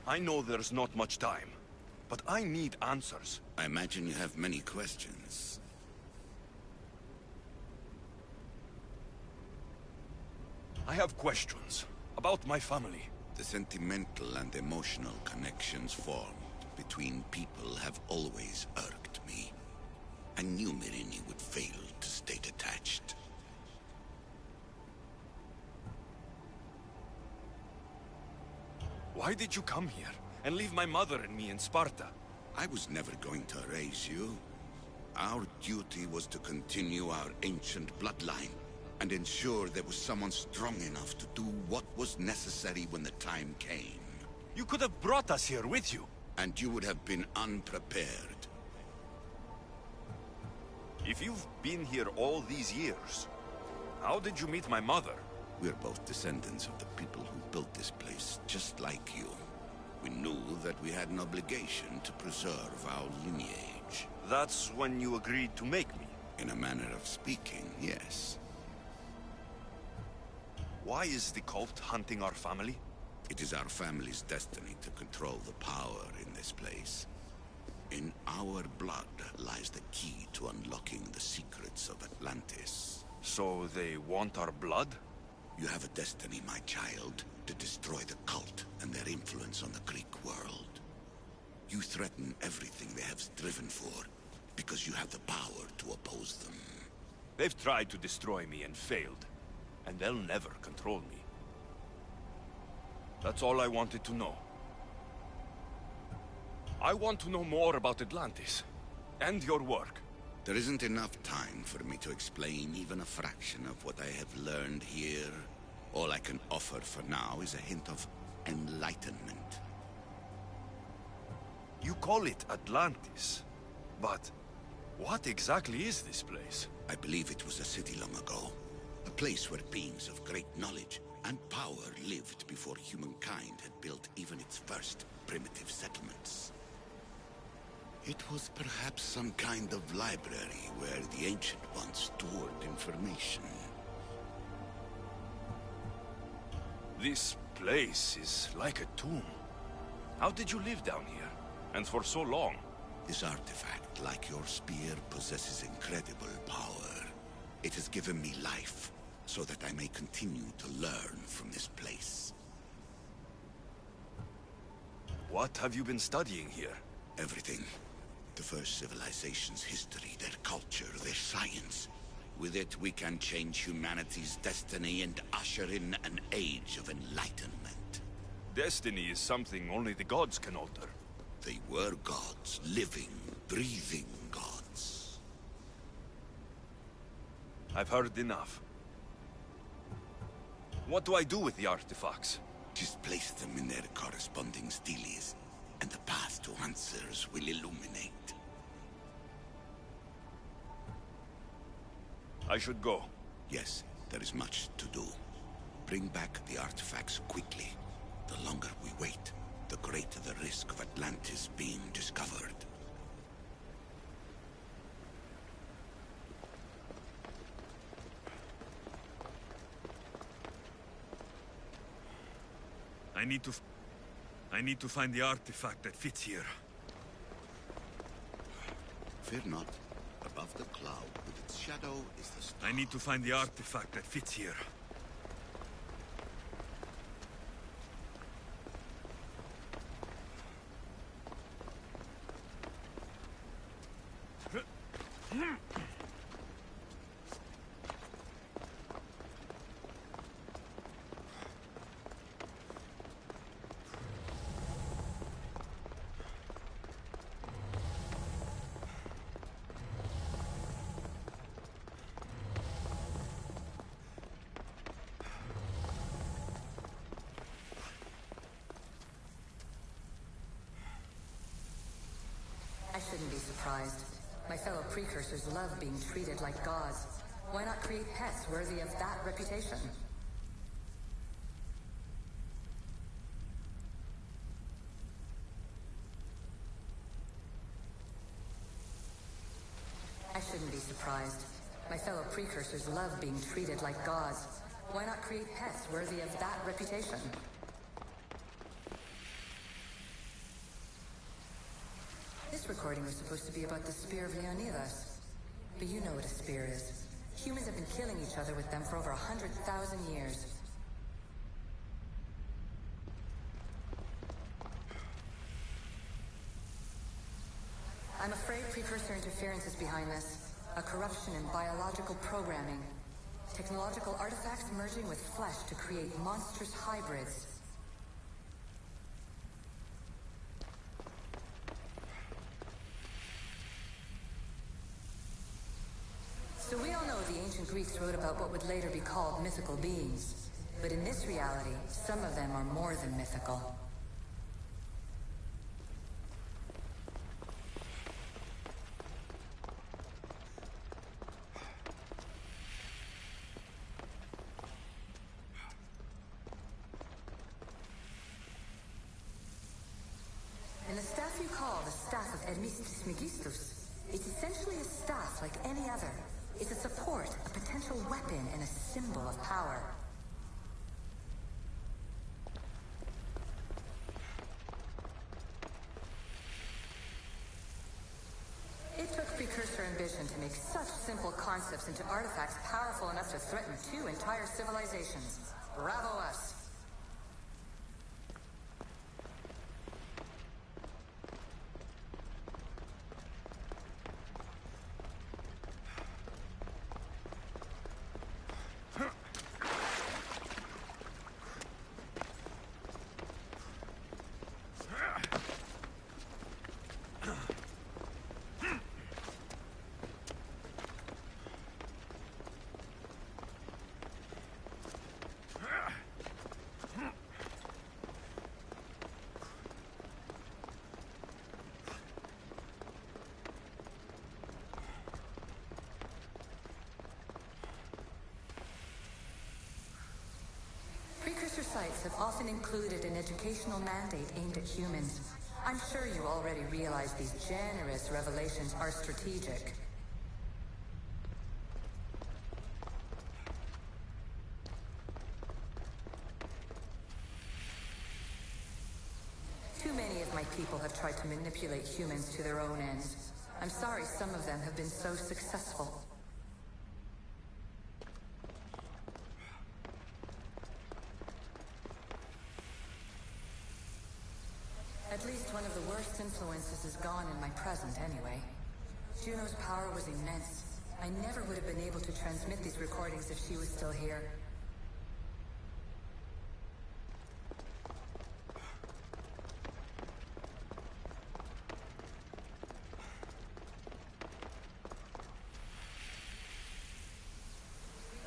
I know there's not much time, but I need answers. I imagine you have many questions. I have questions about my family. The sentimental and emotional connections formed between people have always irked me. I knew Myrini would fail to stay detached. Why did you come here and leave my mother and me in Sparta? I was never going to erase you. Our duty was to continue our ancient bloodline and ensure there was someone strong enough to do what was necessary when the time came. You could have brought us here with you. And you would have been unprepared. If you've been here all these years, how did you meet my mother? We're both descendants of the people who built this place, just like you. We knew that we had an obligation to preserve our lineage. That's when you agreed to make me? In a manner of speaking, yes. Why is the cult hunting our family? It is our family's destiny to control the power in this place. In our blood lies the key to unlocking the secrets of Atlantis. So they want our blood? You have a destiny, my child, to destroy the cult and their influence on the Greek world. You threaten everything they have striven for, because you have the power to oppose them. They've tried to destroy me and failed, and they'll never control me. That's all I wanted to know. I want to know more about Atlantis, and your work. There isn't enough time for me to explain even a fraction of what I have learned here. All I can offer for now is a hint of enlightenment. You call it Atlantis, but what exactly is this place? I believe it was a city long ago. A place where beings of great knowledge and power lived before humankind had built even its first primitive settlements. It was perhaps some kind of library where the Ancient Ones stored information. This place is like a tomb. How did you live down here? And for so long? This artifact, like your spear, possesses incredible power. It has given me life, so that I may continue to learn from this place. What have you been studying here? Everything. The first civilization's history, their culture, their science. With it, we can change humanity's destiny and usher in an age of enlightenment. Destiny is something only the gods can alter. They were gods, living, breathing gods. I've heard enough. What do I do with the artifacts? Just place them in their corresponding steles, and the path to answers will illuminate. I should go. Yes, there is much to do. Bring back the artifacts quickly. The longer we wait, the greater the risk of Atlantis being discovered. I need to find the artifact that fits here. Fear not. Above the cloud, with its shadow, is the star. I need to find the artifact that fits here. I shouldn't be surprised. My fellow precursors love being treated like gods. Why not create pets worthy of that reputation? I shouldn't be surprised. My fellow precursors love being treated like gods. Why not create pets worthy of that reputation? this recording was supposed to be about the Spear of Leonidas. But you know what a spear is. Humans have been killing each other with them for over 100,000 years. I'm afraid precursor interference is behind this. A corruption in biological programming. Technological artifacts merging with flesh to create monstrous hybrids. So we all know the ancient Greeks wrote about what would later be called mythical beings. But in this reality, some of them are more than mythical. And the staff you call the Staff of Hermistus Megistus, it's essentially a staff like any other. It's a support, a potential weapon, and a symbol of power. It took precursor ambition to make such simple concepts into artifacts powerful enough to threaten 2 entire civilizations. Bravo us! Precursor sites have often included an educational mandate aimed at humans. I'm sure you already realize these generous revelations are strategic. Too many of my people have tried to manipulate humans to their own ends. I'm sorry some of them have been so successful. At least one of the worst influences is gone in my present, anyway. Juno's power was immense. I never would have been able to transmit these recordings if she was still here.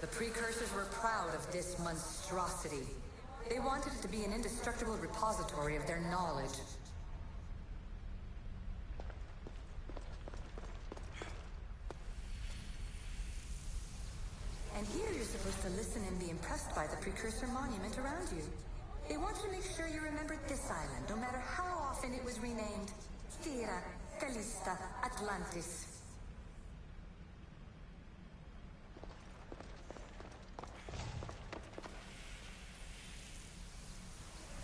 The precursors were proud of this monstrosity. They wanted it to be an indestructible repository of their knowledge. And here you're supposed to listen and be impressed by the precursor monument around you. They wanted to make sure you remembered this island, no matter how often it was renamed. Thera, Callista, Atlantis.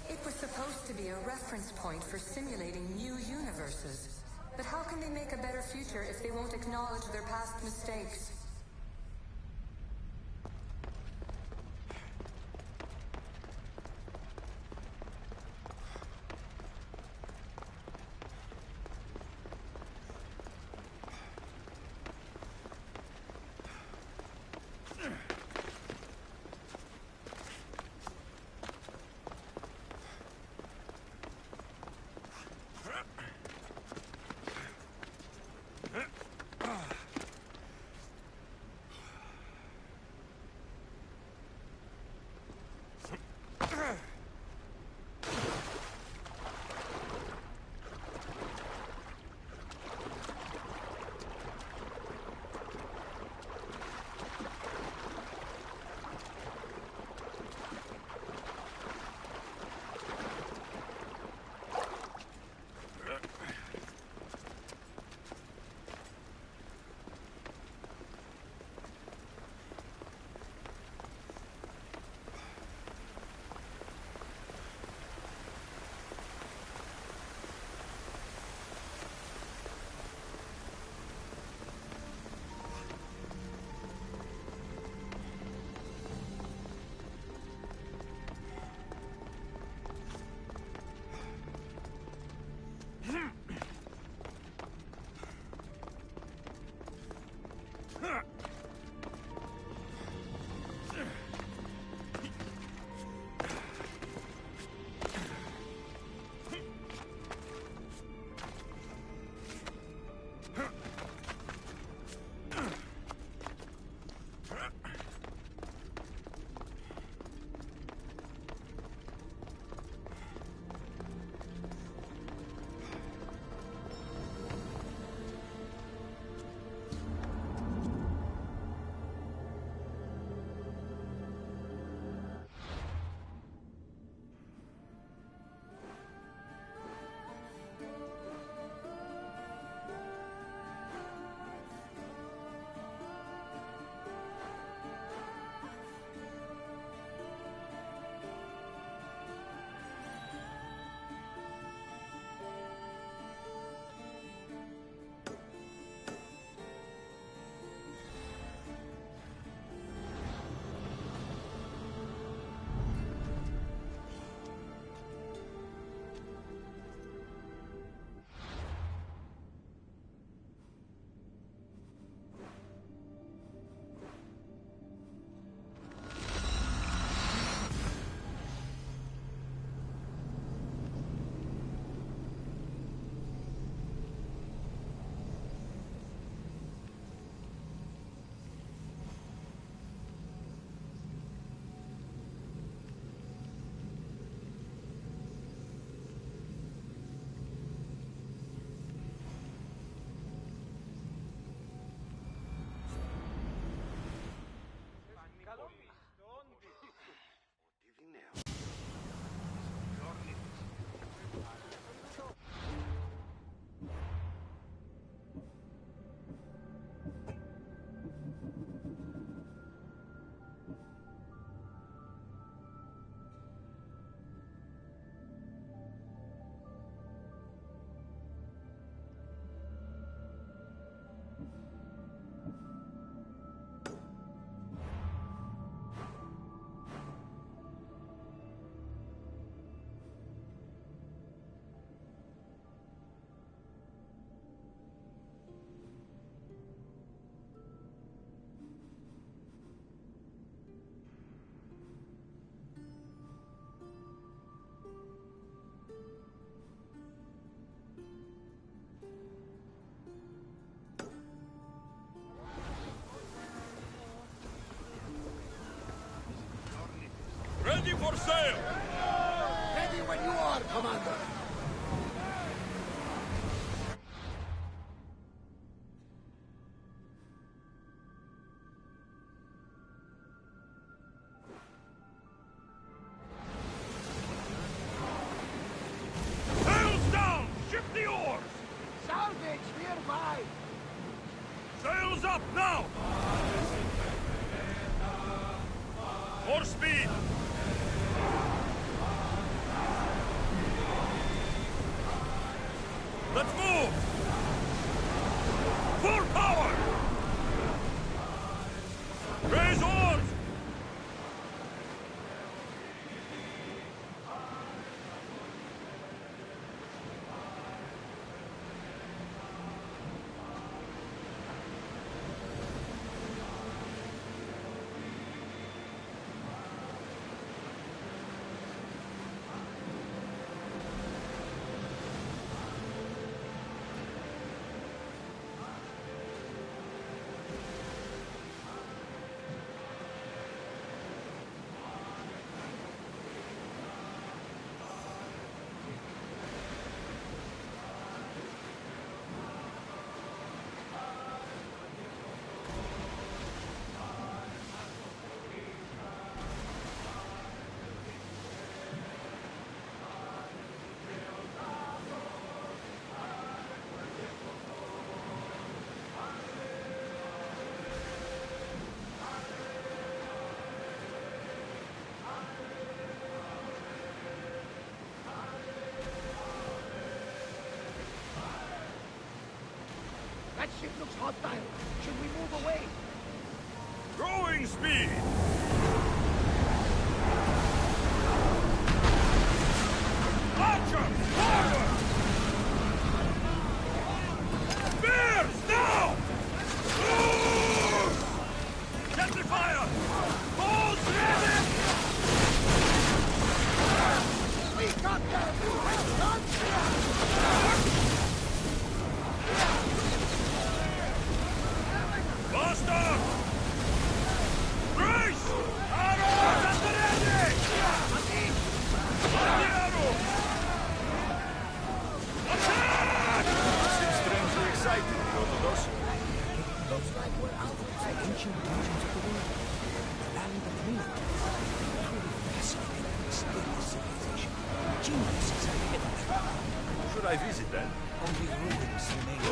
It was supposed to be a reference point for simulating new universes. But how can they make a better future if they won't acknowledge their past mistakes? for sail! Ready when you are, Commander! Sails down! Ship the oars! Salvage nearby! Sails up now! More speed! Let's move! Full power! Raise oars! That ship looks hostile. Should we move away? Growing speed! Archer! Forward! Spears! Now! Gently fire! Balls ready! We got them! Faster! Brace! Arrows at the ready! On the arrows! Attack! Seems strangely exciting, Protodos. Looks like we're out of the ancient regions of the world. The land of Mina. Truly fascinating, mysterious civilization. Geniuses are hidden there. Should I visit then? Only ruins remain.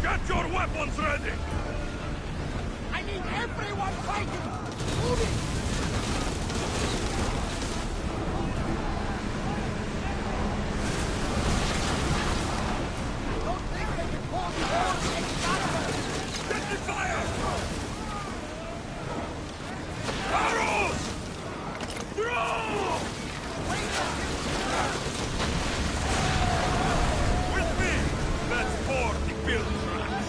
Get your weapons ready! I need everyone fighting! Moving! I don't think they can hold the horse Excalibur! Get the fire! Arrows! Throw! With me! Let's board the build tracks!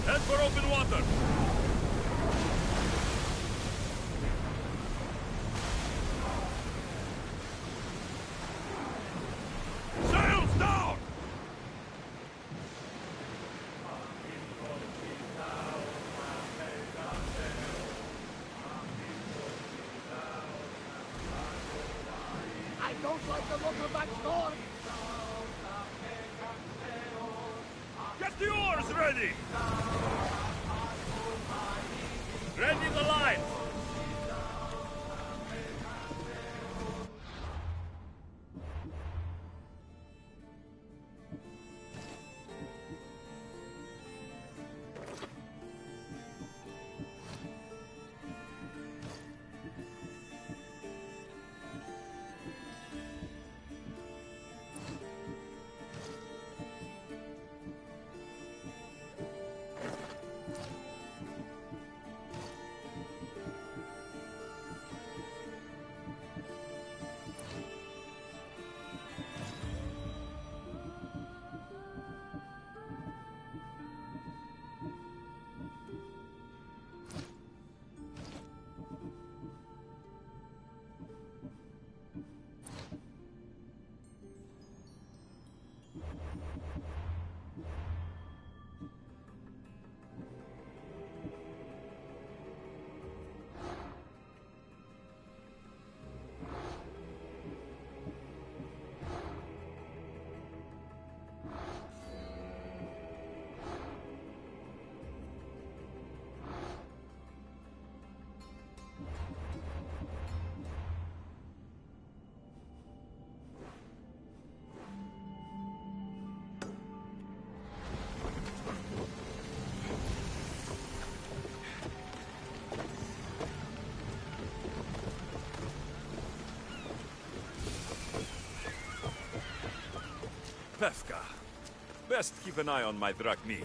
Head for open water! Sails down! I don't like the look of that storm! Get the oars ready! Ready the line! Pefka. Best keep an eye on my Drachmi.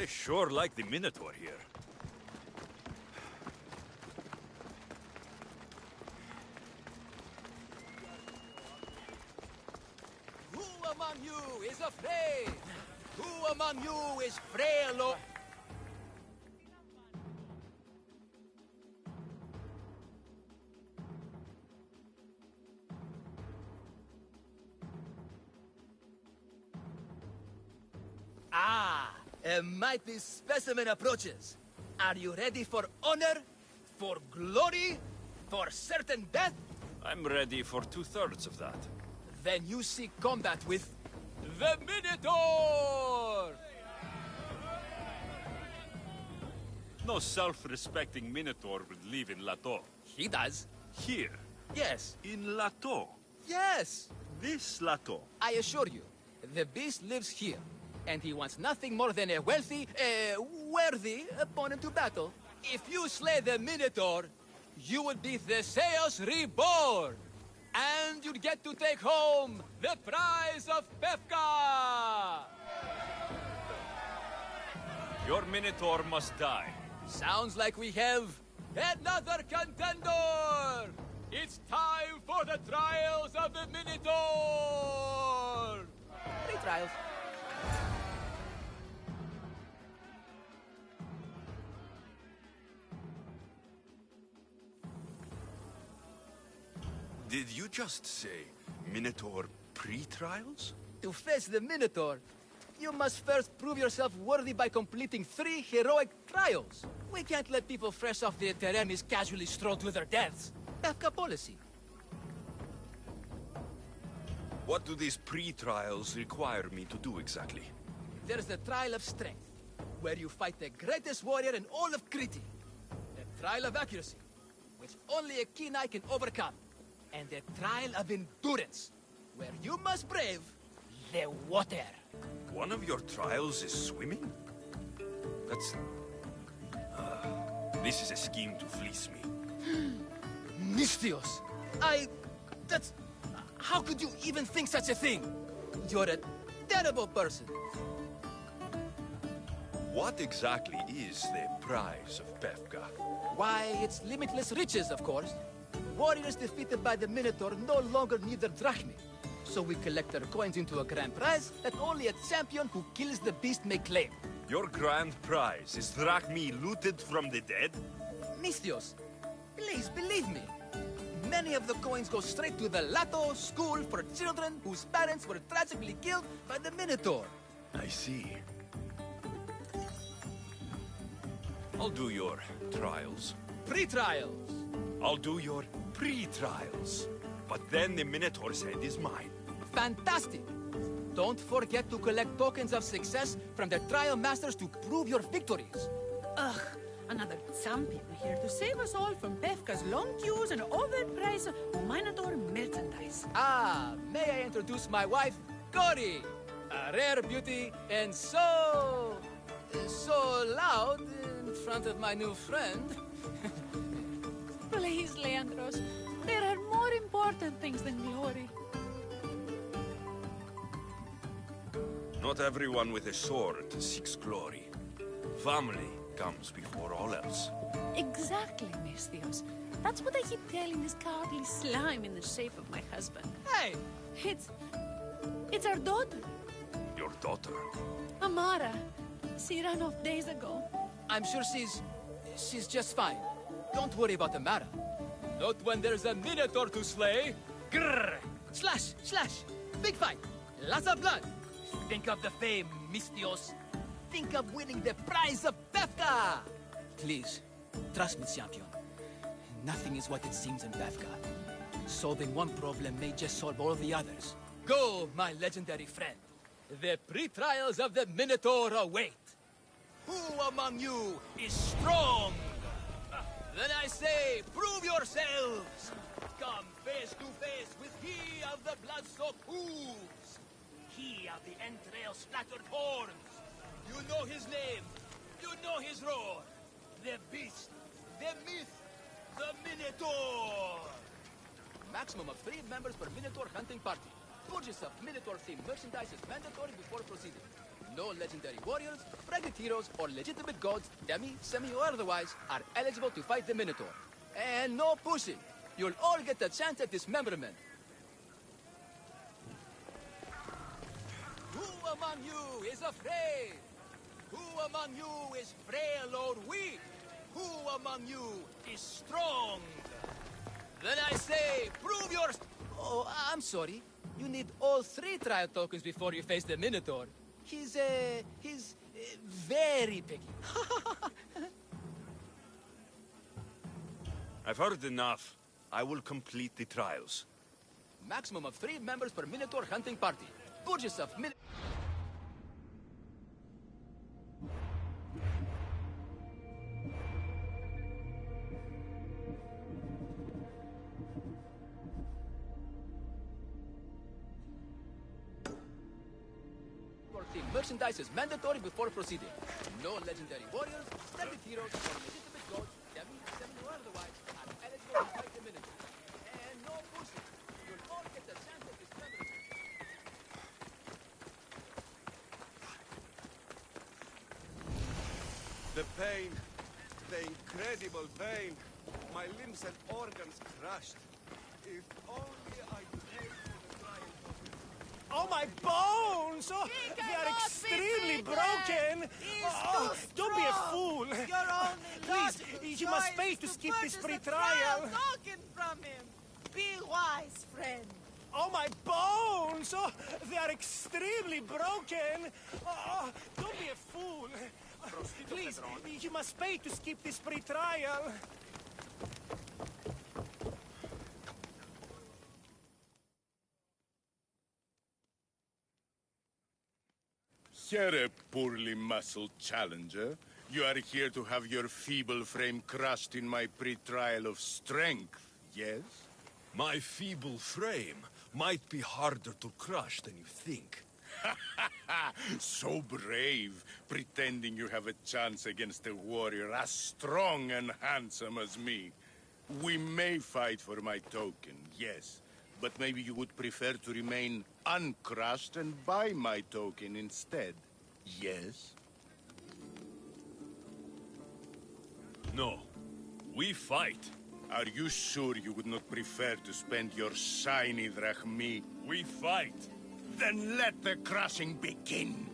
They sure like the Minotaur here. Who among you is afraid? Who among you is frail or... A mighty specimen approaches. Are you ready for honor? For glory? For certain death? I'm ready for 2/3 of that. Then you seek combat with... the Minotaur! No self-respecting Minotaur would live in Lato. He does. Here, Yes. in Lato. Yes! This Lato. I assure you, the beast lives here. And he wants nothing more than a worthy opponent to battle. If you slay the Minotaur, you would be Theseus reborn! And you'd get to take home the prize of Pefka! Your Minotaur must die. Sounds like we have another contender! It's time for the trials of the Minotaur! 3 trials. Did you just say Minotaur pre-trials? To face the Minotaur, you must first prove yourself worthy by completing 3 heroic trials. We can't let people fresh off the Teremis casually stroll to their deaths. Pefka policy. What do these pre-trials require me to do exactly? There's the Trial of Strength, where you fight the greatest warrior in all of Crete. The Trial of Accuracy, which only a keen eye can overcome. And the Trial of Endurance, where you must brave the water. One of your trials is swimming? That's... this is a scheme to fleece me. Mystios! That's... How could you even think such a thing? You're a terrible person. What exactly is the prize of Pefka? Why, it's limitless riches, of course. Warriors defeated by the Minotaur no longer need their drachmi. So we collect their coins into a grand prize that only a champion who kills the beast may claim. Your grand prize is drachmi looted from the dead? Mystios, please believe me. Many of the coins go straight to the Lato School for children whose parents were tragically killed by the Minotaur. I see. I'll do your trials. Pre-trials. I'll do your pre-trials. But then the Minotaur's head is mine. Fantastic! Don't forget to collect tokens of success from the trial masters to prove your victories. Ugh, another champion here to save us all from Pefka's long queues and overpriced Minotaur merchandise. May I introduce my wife, Cory? A rare beauty and so loud in front of my new friend. Please, Leandros, there are more important things than glory. Not everyone with a sword seeks glory. Family comes before all else. Exactly, Mystios. That's what I keep telling this cowardly slime in the shape of my husband. Hey! It's our daughter, Your daughter? Amara. She ran off days ago. I'm sure she's just fine. Don't worry about Amara. Not when there's a Minotaur to slay. Grrr! Slash! Slash! Big fight! Lots of blood! Think of the fame, Mystios. Think of winning the prize of Pefka! Please, trust me, champion. Nothing is what it seems in Pefka. Solving one problem may just solve all the others. Go, my legendary friend. The pre-trials of the Minotaur await. Who among you is strong? Then I say, prove yourselves! Come face to face with he of the blood-soaked hooves! He of the entrail-splattered horns! You know his name! You know his roar! The beast! The myth! The Minotaur! Maximum of 3 members per Minotaur hunting party. Purchase of Minotaur-themed merchandise is mandatory before proceeding. No legendary warriors, pregnant heroes, or legitimate gods, demi, semi, or otherwise, are eligible to fight the Minotaur. And no pushing. You'll all get a chance at dismemberment. Who among you is afraid? Who among you is frail or weak? Who among you is strong? Then I say, prove your... Oh, I'm sorry. You need all 3 trial tokens before you face the Minotaur. He's very picky. I've heard enough. I will complete the trials. Maximum of 3 members per Minotaur hunting party. Put yourself Merchandise is mandatory before proceeding. No legendary warriors, standard heroes, or legitimate gods, demi, semi, or otherwise, are eligible to fight the Minotaur. And no pushing. You'll all get a chance at this tournament. The pain, the incredible pain. My limbs and organs crushed. If only I paid for the trial token. Oh, my bones! Oh, they are extremely broken! Oh, don't be a fool! Please, you must pay to skip this free trial! Token from him. Be wise, friend. Oh, my bones! Oh, they are extremely broken! Oh, don't be a fool! Please, you must pay to skip this free trial! Here, poorly muscled challenger. You are here to have your feeble frame crushed in my pre-trial of strength, yes? My feeble frame might be harder to crush than you think. So brave, pretending you have a chance against a warrior as strong and handsome as me. We may fight for my token, yes. But maybe you would prefer to remain uncrushed and buy my token instead. Yes? No. We fight. Are you sure you would not prefer to spend your shiny drachmi? We fight. Then let the crushing begin.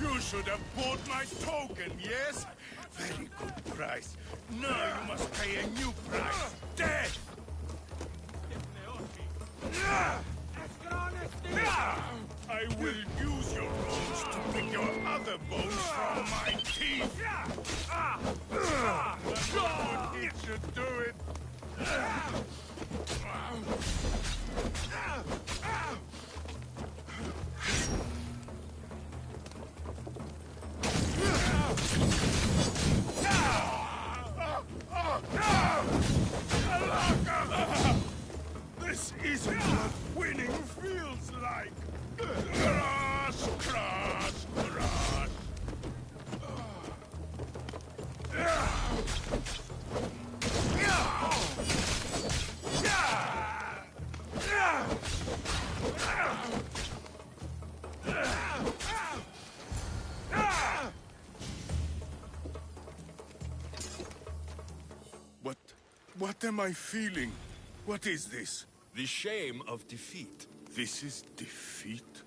You should have bought my token, yes? Very good price. Now you must pay a new price. Death! I will use your bones to pick your other bones from my teeth. It should do it. This isn't what winning feels like. Crush, crush, crush. What am I feeling? What is this? The shame of defeat. This is defeat?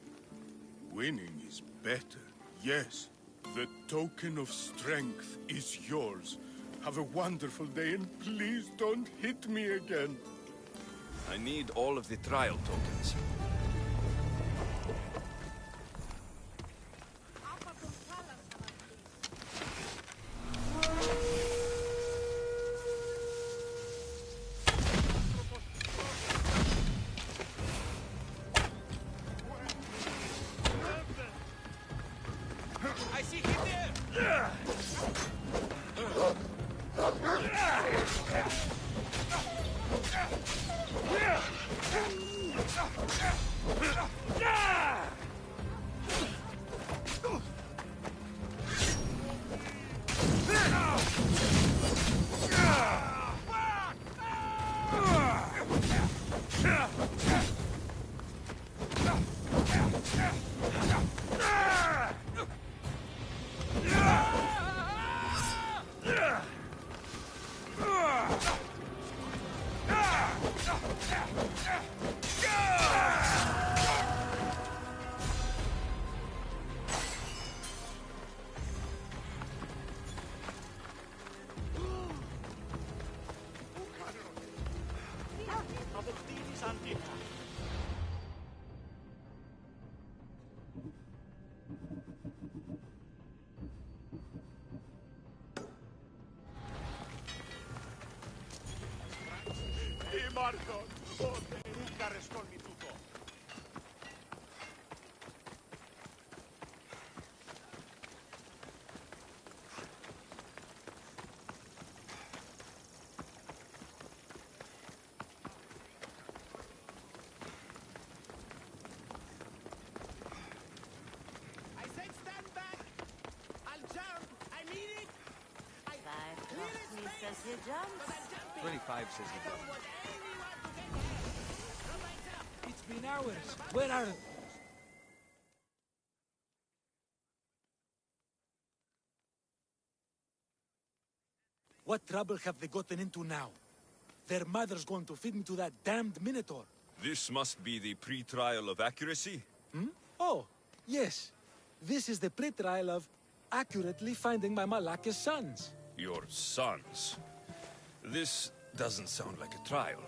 Winning is better, yes. The token of strength is yours. Have a wonderful day and please don't hit me again. I need all of the trial tokens. I see him there! Marton! O Eucharis convituto! I said stand back! I'll jump! I mean it! 5 says he jumps. 25 says he does. It's been hours. Where are... What trouble have they gotten into now? Their mother's going to feed me to that damned Minotaur. This must be the pre-trial of accuracy. Oh, yes. This is the pre-trial of accurately finding my Malaka's sons. Your sons. This doesn't sound like a trial.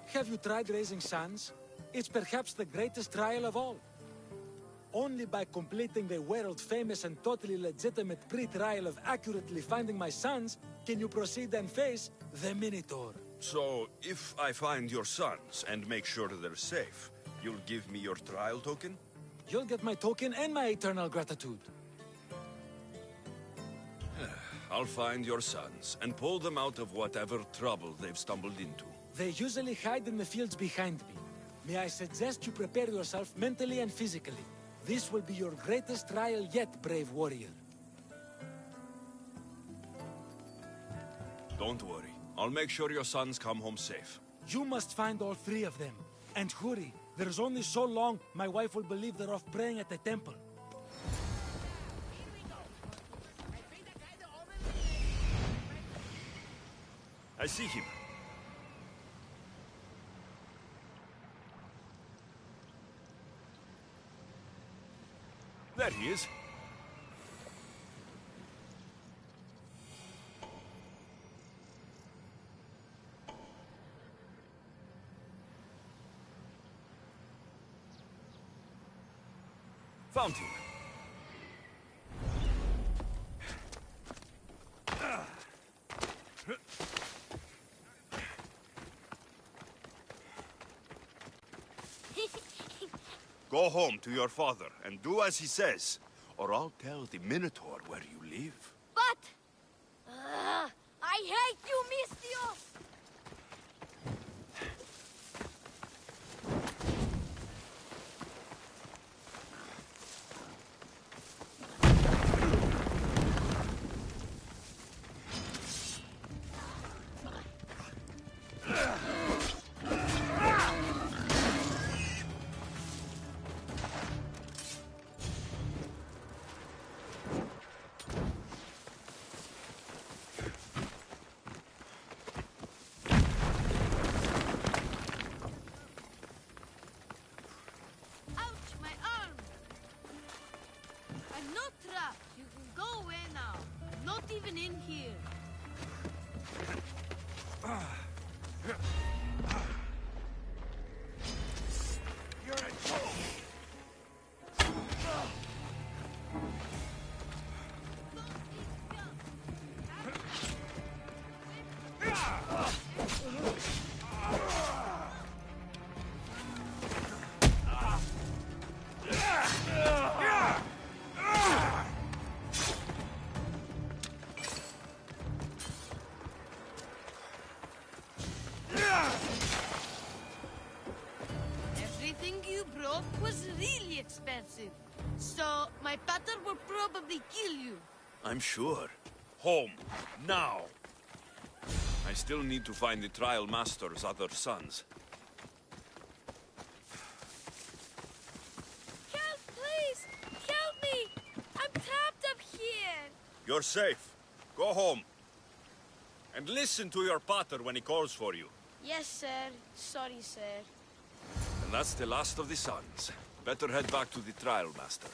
Have you tried raising sons? It's perhaps the greatest trial of all. Only by completing the world-famous and totally legitimate pre-trial of accurately finding my sons can you proceed and face the Minotaur. So, if I find your sons and make sure they're safe, you'll give me your trial token? You'll get my token and my eternal gratitude. I'll find your sons and pull them out of whatever trouble they've stumbled into. They usually hide in the fields behind me. May I suggest you prepare yourself mentally and physically. This will be your greatest trial yet, brave warrior. Don't worry. I'll make sure your sons come home safe. You must find all 3 of them. And hurry. There's only so long my wife will believe they're off praying at the temple. I see him. There he is. Found him. Go home to your father and do as he says, or I'll tell the Minotaur where you live. But... I hate you, Misthios! In here. You're a joke! Everything you broke was really expensive. So, my pater will probably kill you. I'm sure. Home. Now. I still need to find the trial master's other sons. Help, please! Help me! I'm trapped up here! You're safe. Go home. And listen to your pater when he calls for you. Yes, sir. Sorry, sir. And that's the last of the sons. Better head back to the trial master.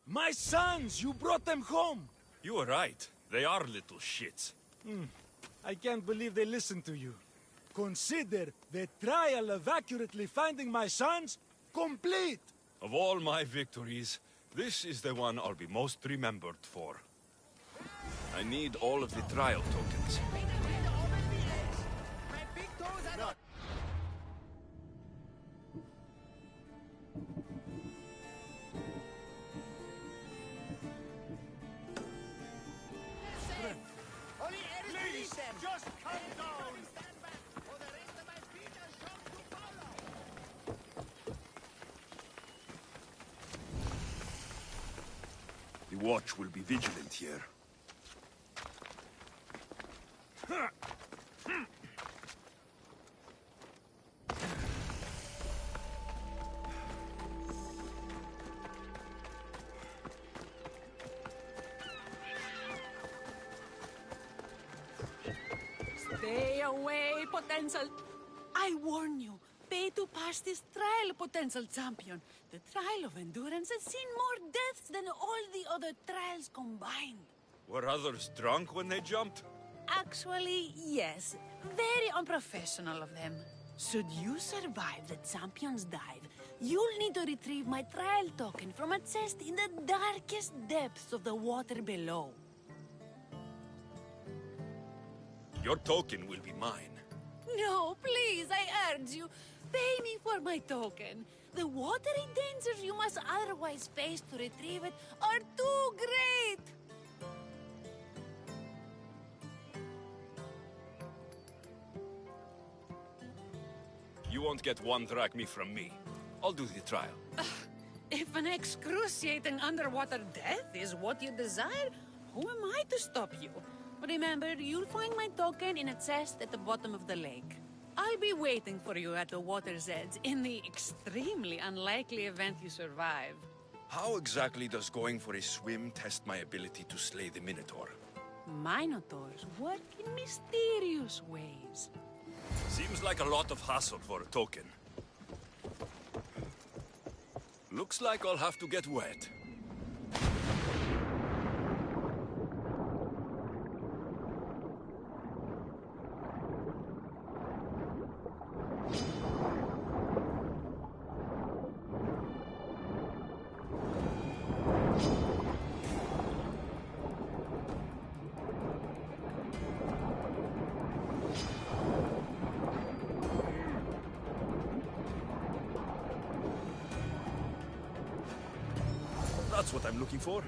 My sons! You brought them home! You were right. They are little shits. I can't believe they listened to you. Consider the trial of accurately finding my sons complete! Of all my victories, this is the one I'll be most remembered for. I need all of the trial tokens. Just come down! Stand back, or the rest of my feet are sure to follow! The watch will be vigilant here. Stay away, potential. I warn you, pay to pass this trial, potential champion. The trial of endurance has seen more deaths than all the other trials combined. Were others drunk when they jumped? Actually, yes. Very unprofessional of them. Should you survive the champion's dive, you'll need to retrieve my trial token from a chest in the darkest depths of the water below. Your token will be mine. No, please, I urge you. Pay me for my token. The watery dangers you must otherwise face to retrieve it are too great. You won't get one drachma from me. I'll do the trial. If an excruciating underwater death is what you desire, who am I to stop you? Remember, you'll find my token in a chest at the bottom of the lake. I'll be waiting for you at the water's edge in the extremely unlikely event you survive. How exactly does going for a swim test my ability to slay the Minotaur? Minotaurs work in mysterious ways. Seems like a lot of hassle for a token. Looks like I'll have to get wet. That's what I'm looking for.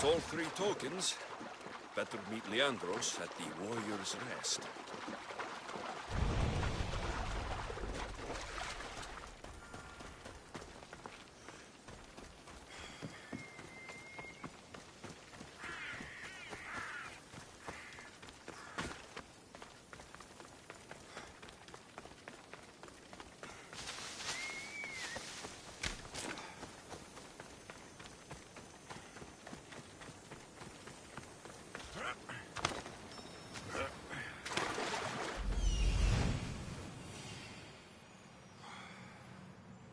all 3 tokens. Better meet Leandros at the Warrior's Rest.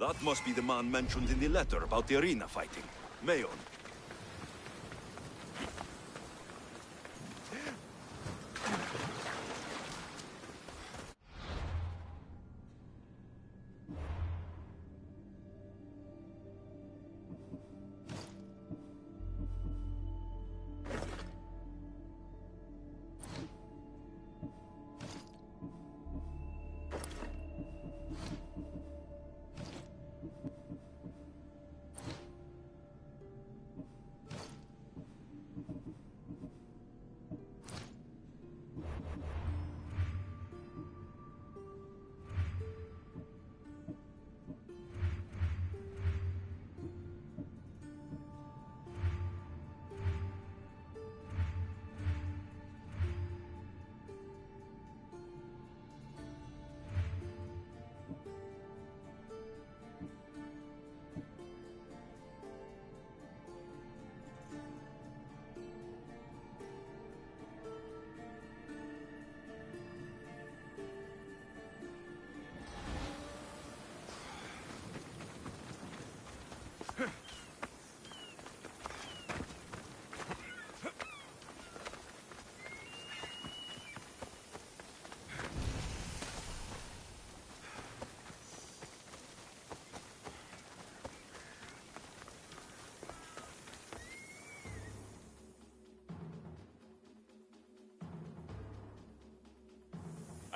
That must be the man mentioned in the letter about the arena fighting. Mayon.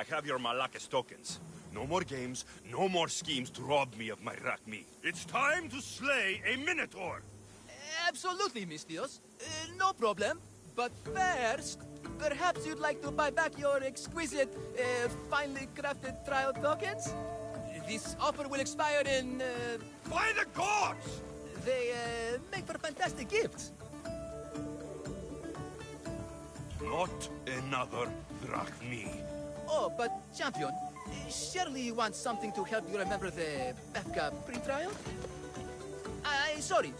I have your Malakis tokens. No more games, no more schemes to rob me of my Rakmi. It's time to slay a Minotaur! Absolutely, Mistios. No problem. But first, perhaps you'd like to buy back your exquisite, finely crafted trial tokens? This offer will expire in, By the gods! They, make for fantastic gifts. Not another Drachmi. Oh, but, champion, surely you want something to help you remember the Befka pre-trial? Sorry.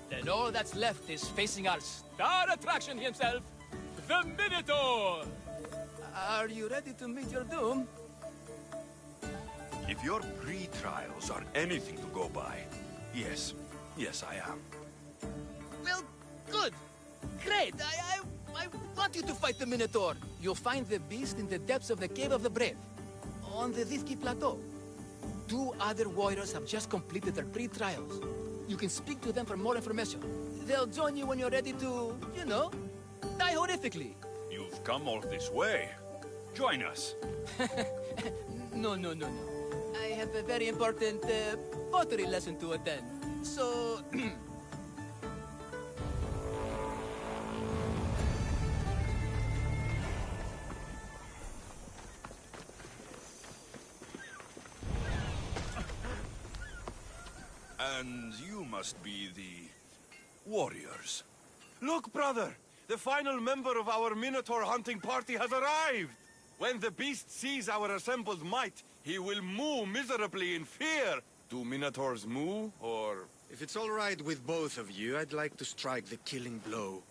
Then all that's left is facing our star attraction himself, the Minotaur! Are you ready to meet your doom? If your pre-trials are anything to go by, yes, I am. Well, good. Great. I want you to fight the Minotaur. You'll find the beast in the depths of the Cave of the Brave, on the Vithki Plateau. 2 other warriors have just completed their pre-trials. You can speak to them for more information. They'll join you when you're ready to, you know, die horrifically. You've come all this way. Join us. No. I have a very important pottery lesson to attend. So... And you must be the warriors. Look, brother! The final member of our Minotaur hunting party has arrived! When the beast sees our assembled might, he will moo miserably in fear. Do Minotaurs moo, or... If it's all right with both of you, I'd like to strike the killing blow.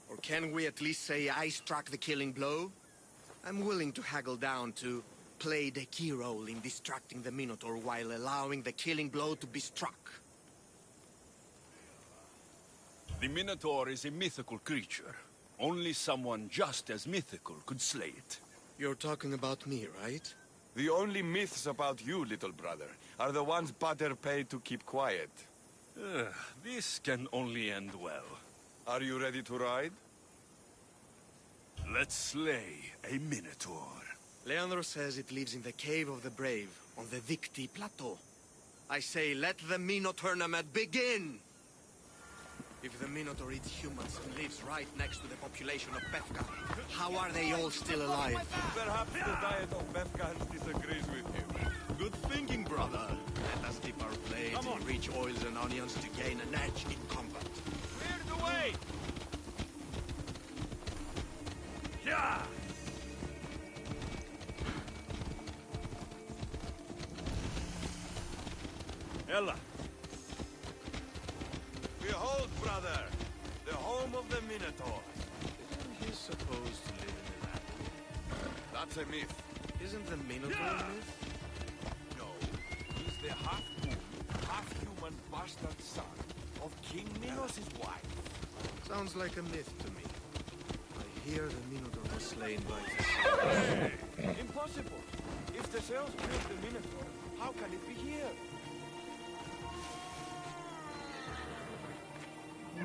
Or can we at least say I struck the killing blow? I'm willing to haggle down to play the key role in distracting the Minotaur while allowing the killing blow to be struck. The Minotaur is a mythical creature. Only someone just as mythical could slay it. You're talking about me, right? The only myths about you, little brother, are the ones Butter paid to keep quiet. This can only end well. Are you ready to ride? Let's slay a Minotaur. Leandro says it lives in the Cave of the Brave, on the Vithki Plateau. I say let the Minotaur tournament begin! If the Minotaur eats humans and lives right next to the population of Befka, how are they all still alive? Perhaps the diet of Befkans disagrees with you. Good thinking, brother. Let us dip our blades in rich oils and onions to gain an edge in combat. Clear the way! Yeah! Ella. Behold, brother, the home of the Minotaur. Isn't he supposed to live in the land? That's a myth. Isn't the Minotaur a myth? No, he's the half-moon, half-human bastard son of King Minos' wife. Sounds like a myth to me. I hear the Minotaur was slain by the Hey! Impossible. If the cells killed the Minotaur, how can it be here? He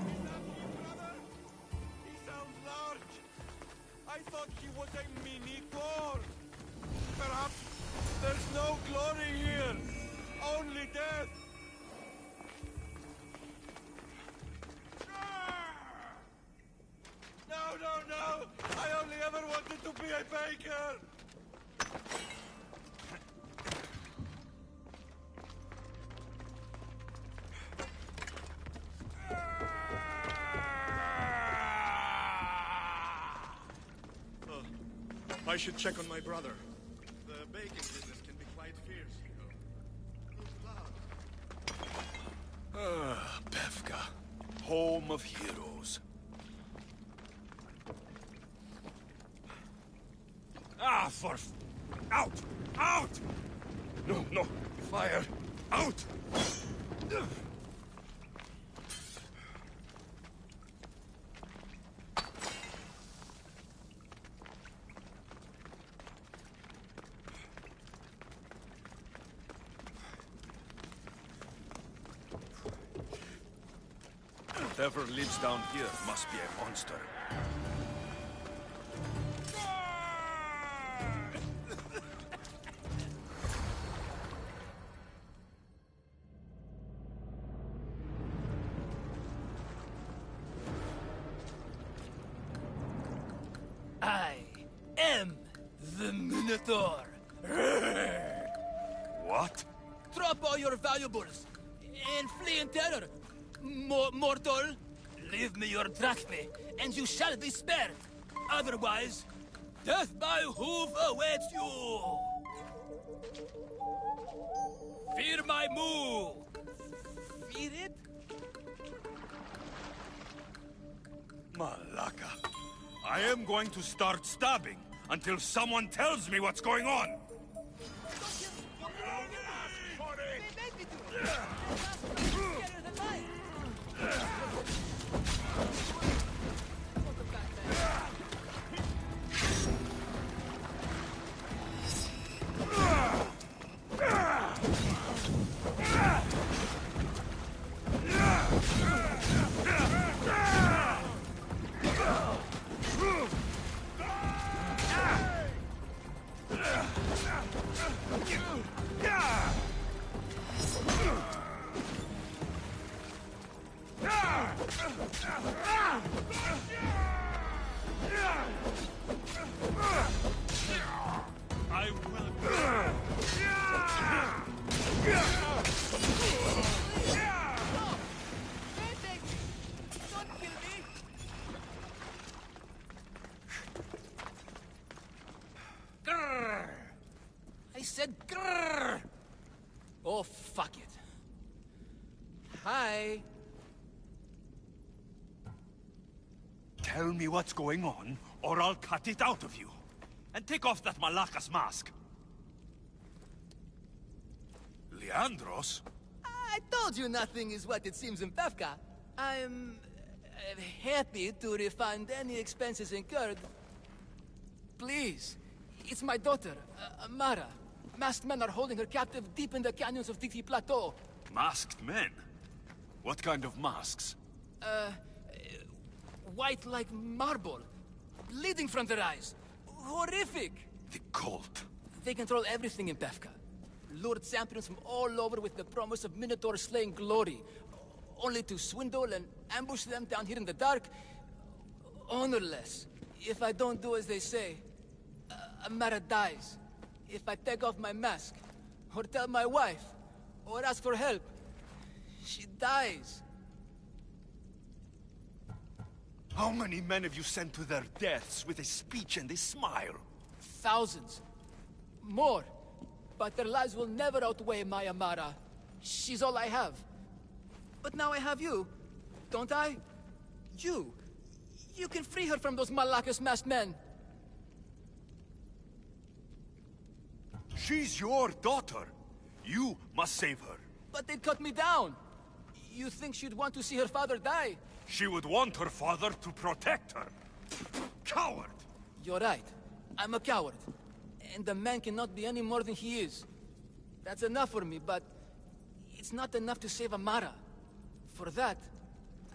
sounds large. I thought he was a mini-Thor. Perhaps there's no glory here. Only death. No, no, no! I only ever wanted to be a baker! I should check on my brother. The baking business can be quite fierce, you know. Befka. Home of heroes. Out! Out! No, no. Fire. Out! Whatever lives down here must be a monster. I am the Minotaur. What? Drop all your valuables and flee in terror. Mortal, leave me your drachme, and you shall be spared. Otherwise, death by hoof awaits you. Fear my move. Fear it? Malaka. I am going to start stabbing until someone tells me what's going on. I will. Grrr. I said grrr. Oh, fuck it. Hi. Tell me what's going on, or I'll cut it out of you. And take off that Malaka's mask. Leandros? I told you nothing is what it seems in Befka. I'm happy to refund any expenses incurred. Please, it's my daughter, Mara. Masked men are holding her captive deep in the canyons of Diti Plateau. Masked men? What kind of masks? White like marble, bleeding from their eyes. Horrific! The cult. They control everything in Befka. Lured champions from all over with the promise of Minotaur slaying glory. only to swindle and ambush them down here in the dark. Honorless. If I don't do as they say, Amara dies. If I take off my mask, or tell my wife, or ask for help, she dies. How many men have you sent to their deaths with a speech and a smile? Thousands. More. But their lives will never outweigh my Amara. She's all I have. But now I have you, don't I? You. You can free her from those Malakas masked men. She's your daughter. You must save her. But they'd cut me down. You think she'd want to see her father die? She would want her father to protect her. Coward! You're right. I'm a coward. And the man cannot be any more than he is. That's enough for me, but it's not enough to save Amara. For that,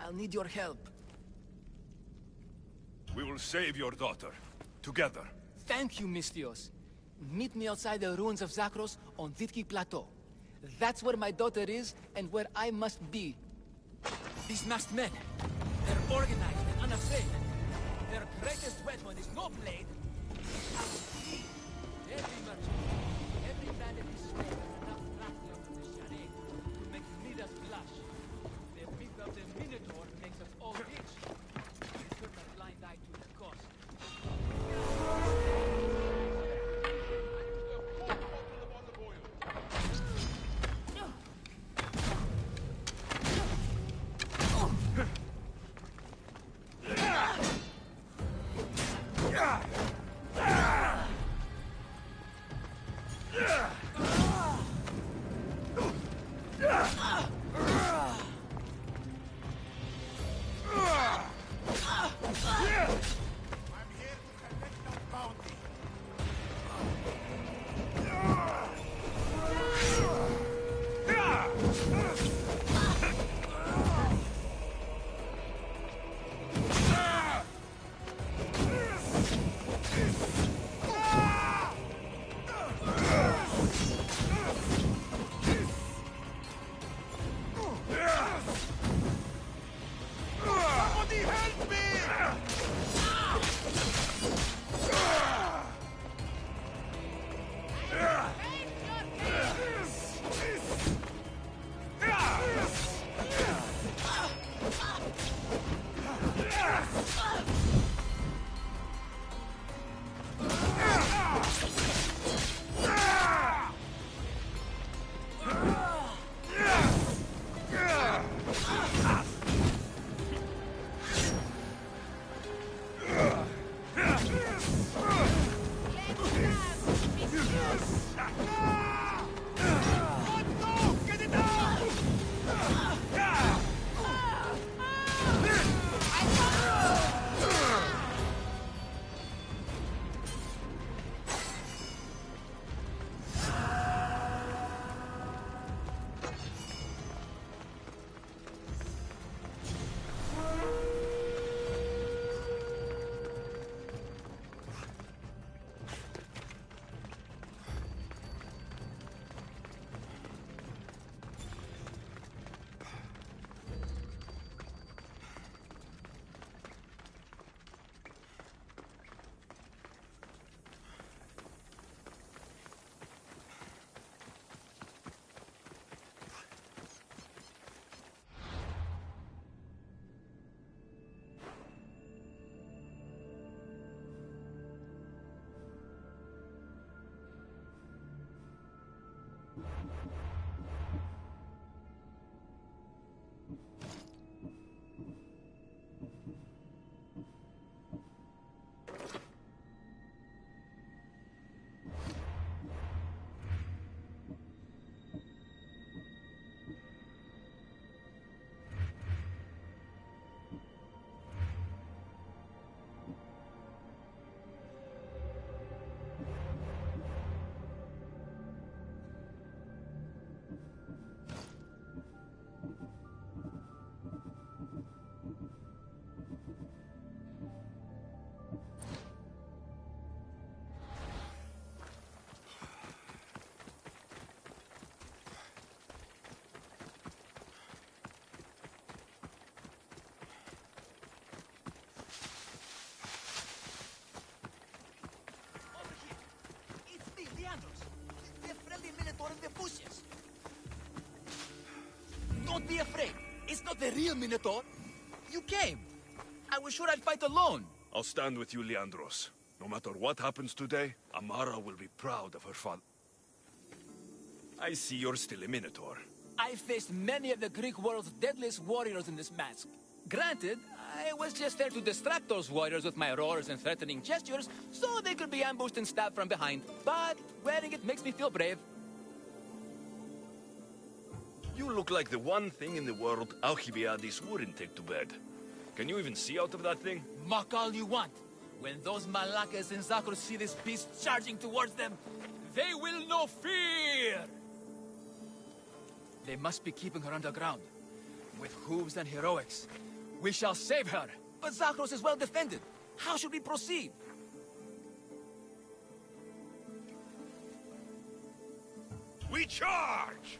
I'll need your help. We will save your daughter. Together. Thank you, Mistios. Meet me outside the ruins of Zakros on Vitki Plateau. That's where my daughter is, and where I must be. These masked men, they're organized and unafraid. Their greatest weapon is no blade. Every merchant, every man in his slave has enough drafty under the chalet to make Midas blush. The whip of the Minotaur makes us all rich. We turn a blind eye to the cost. Don't be afraid. It's not the real Minotaur. You came. I was sure I'd fight alone. I'll stand with you, Leandros. No matter what happens today, Amara will be proud of her father. I see you're still a Minotaur. I faced many of the Greek world's deadliest warriors in this mask. Granted, I was just there to distract those warriors with my roars and threatening gestures, so they could be ambushed and stabbed from behind. But wearing it makes me feel brave. You look like the one thing in the world Alcibiades wouldn't take to bed. Can you even see out of that thing? Mock all you want. When those Malakas and Zakros see this beast charging towards them, they will know fear! They must be keeping her underground. With hooves and heroics, we shall save her. But Zakros is well defended. How should we proceed? We charge!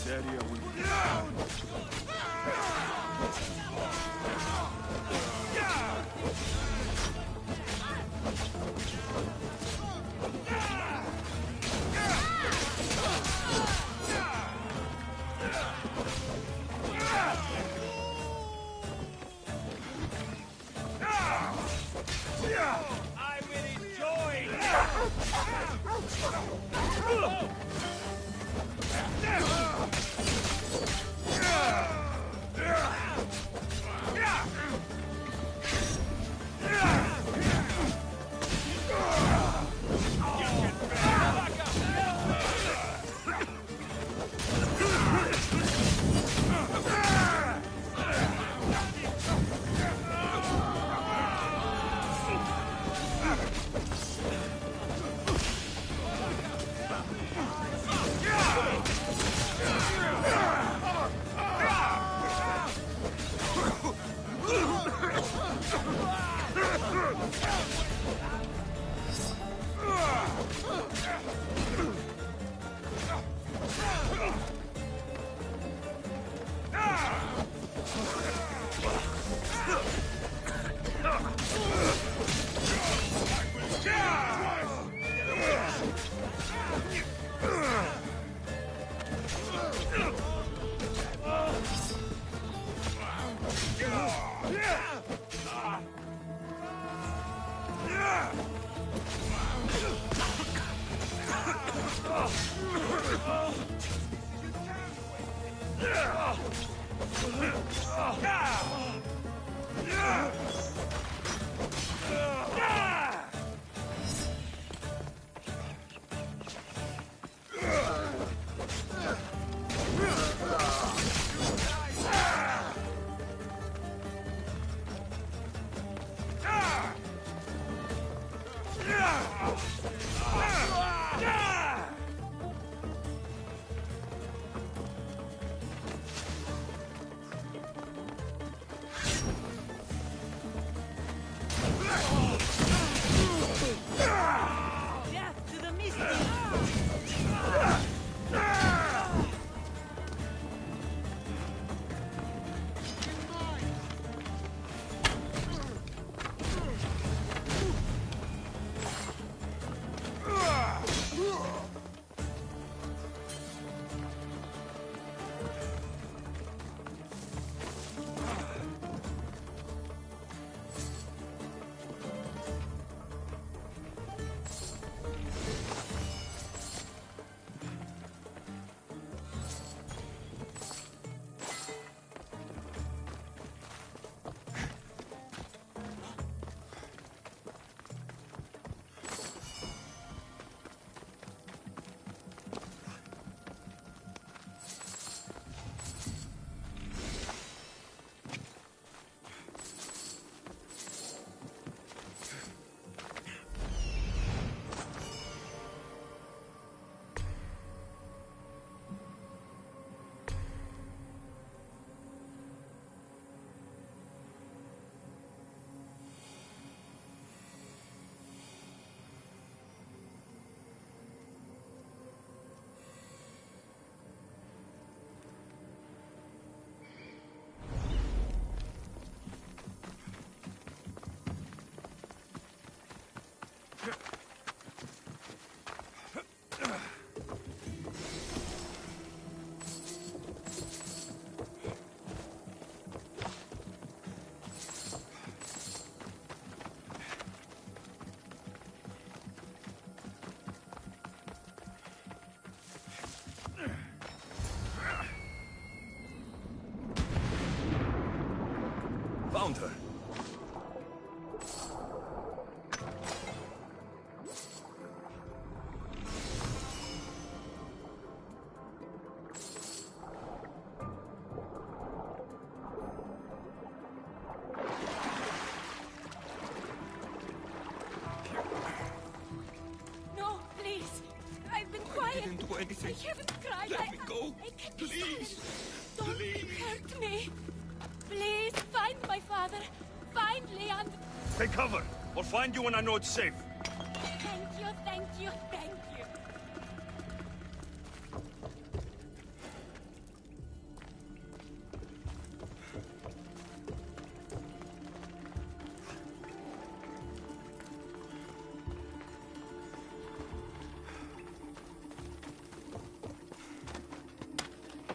This area will be I will enjoy found her. No, please. I've been quiet. I didn't do anything. I haven't cried. Let me go. I can't be Please. silent. Don't hurt me. Please, find my father. Find Leandro. Take cover. I'll find you when I know it's safe. Thank you, thank you, thank you.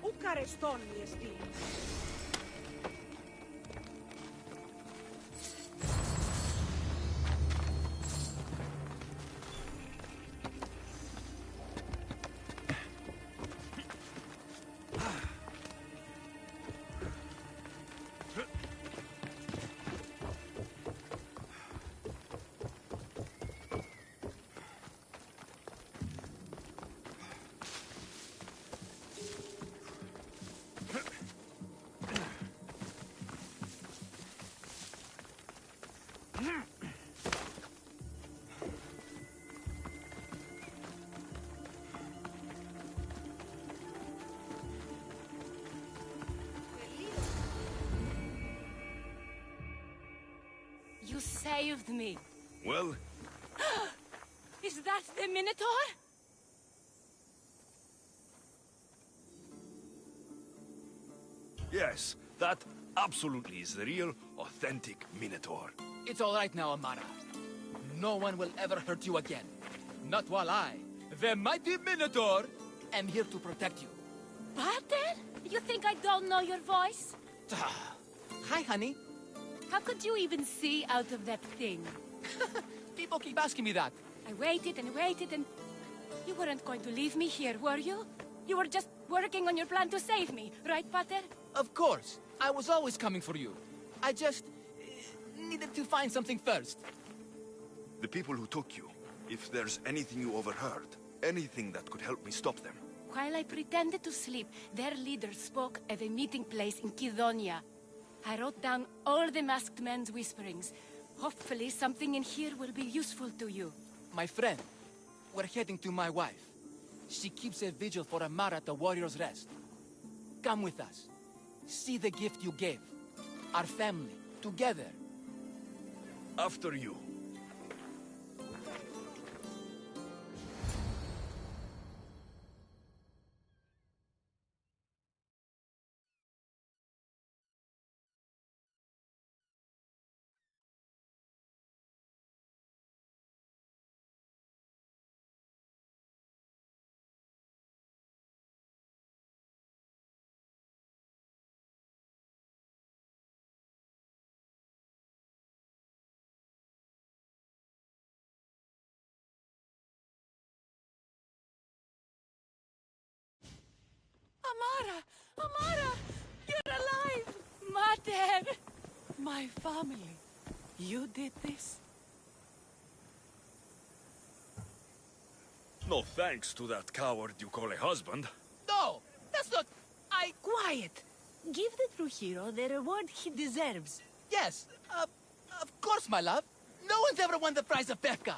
Où careston este? You saved me. Well, Is that the Minotaur? yes, that absolutely is the real, authentic Minotaur. It's all right now, Amara. No one will ever hurt you again. Not while I, the mighty Minotaur, am here to protect you. Pater? You think I don't know your voice? Hi, honey. How could you even see out of that thing? People keep asking me that. I waited and waited and... You weren't going to leave me here, were you? You were just working on your plan to save me, right, Pater? Of course. I was always coming for you. I just... needed to find something first. The people who took you, if there's anything you overheard, anything that could help me stop them. While I pretended to sleep, their leader spoke of a meeting place in Kidonia. I wrote down all the masked men's whisperings. Hopefully something in here will be useful to you. My friend, we're heading to my wife. She keeps a vigil for Amara at the Warrior's Rest. Come with us. See the gift you gave. Our family, together. After you. Amara! Amara! You're alive! Mater! My family. You did this? No thanks to that coward you call a husband. No! That's not... Quiet! Give the true hero the reward he deserves. Yes, of course, my love. No one's ever won the prize of Befka.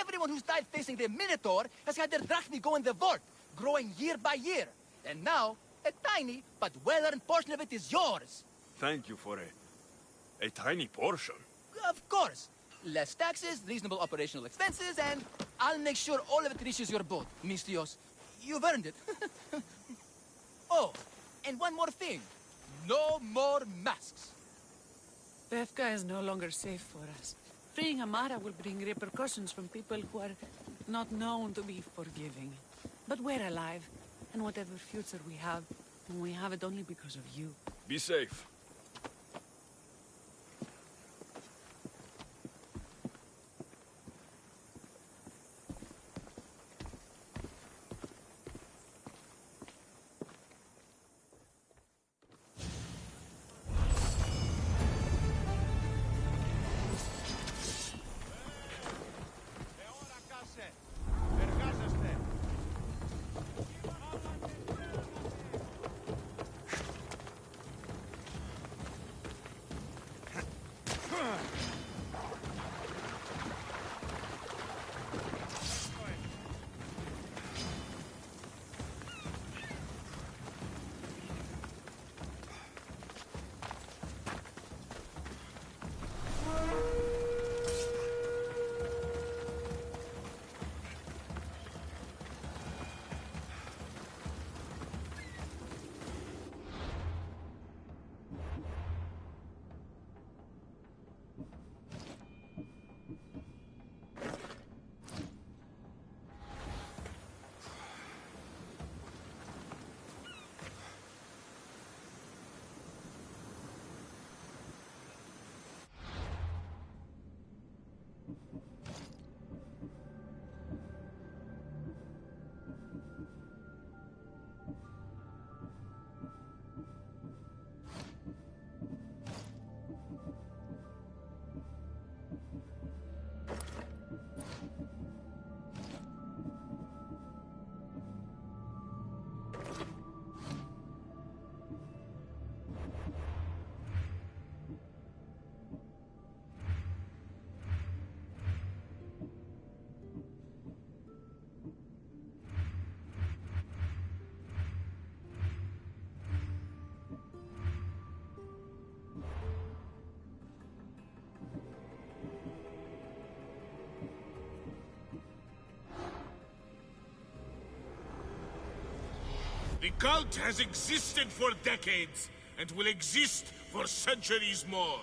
Everyone who's died facing the Minotaur has had their drachmi go in the vault, growing year by year. And now, a tiny but well-earned portion of it is yours. Thank you for a tiny portion. Of course. Less taxes, reasonable operational expenses, and I'll make sure all of it reaches your boat, Mistios. You've earned it. Oh, and one more thing. No more masks. Befka is no longer safe for us. Freeing Amara will bring repercussions from people who are not known to be forgiving. But we're alive, and whatever future we have it only because of you. Be safe. The cult has existed for decades, and will exist for centuries more.